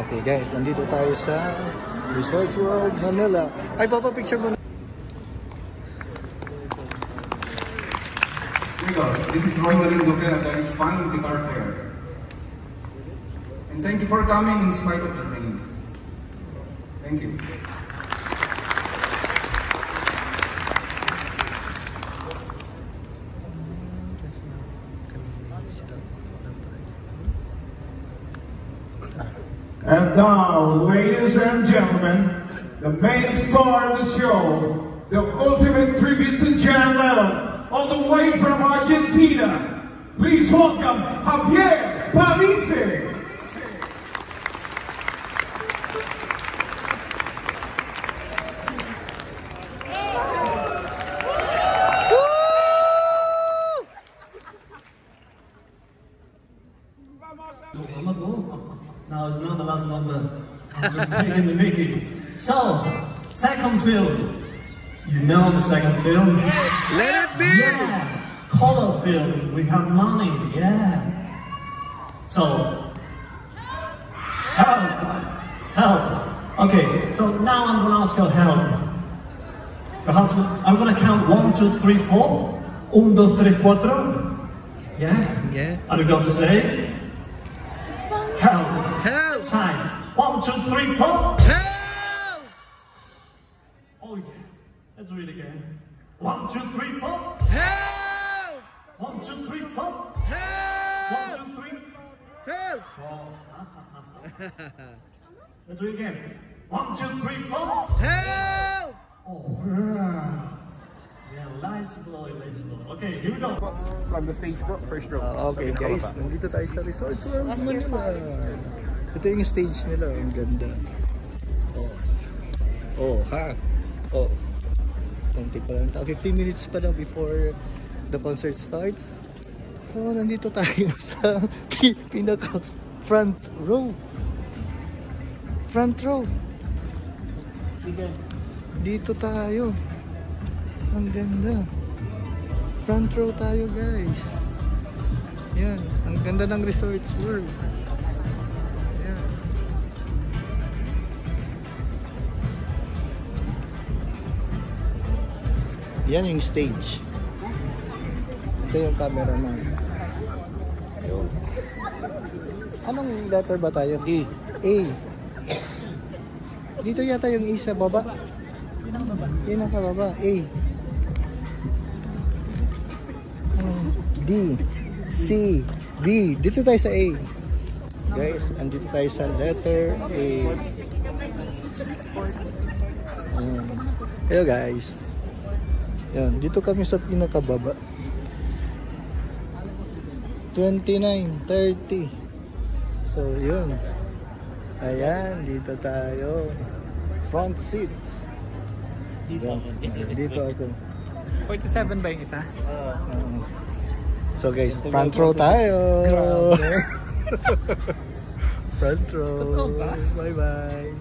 Okay guys, nandito tayo sa Resorts World Manila. Ay, papapicture mo na. This is Roy Malindo, a fine guitar player. And thank you for coming in spite of the rain. Thank you. And now, ladies and gentlemen, the main star of the show, the ultimate tribute to John Lennon, all the way from Argentina. Please welcome Javier Pavese. No, it's not the last number. I'm just taking the mickey. So, second film. You know the second film? Let it be! Yeah! Color film. We have money. Yeah. So, help! Help! Okay, so now I'm gonna ask for help. I'm gonna count 1, 2, 3, 4. 1, 2, 3, 4. Yeah? Yeah. Are you going to say? Help! Help! Time. 1, 2, 3, 4. Help! Oh yeah. Let's do it again. 1, 2, 3, 4. Help! 1, 2, 3, 4. Help! 1, 2, 3. Help! 4. Let's do it again. 1, 2, 3, 4. Help! Oh yeah. Yeah, let's blow. Okay, here we go. From the stage, bro. First row. Okay guys, nandito tayo sa Resorts World Manila. Ito yung stage nila, ang ganda. Oh, ha? Oh. Konti pa lang. 15 minutes pa lang before the concert starts. So, nandito tayo sa pinaka front row. Front row. Dito tayo. Ang ganda. Front row tayo guys. Yan. Ang ganda ng Resorts World. Yan. Yan yung stage. Ito yung camera na. Anong letter ba tayo? A. A. Dito yata yung A sa baba. Pinakababa. A. D, C, B. Dito tayo sa A. Guys, andito tayo sa letter A. Hello guys. Yan, dito kami sa pinakababa. 29, 30. So, yun. Ayan, dito tayo. Front seats. Dito ako. 47 ba yung isa? So guys, front row tayo. Front row. Bye bye.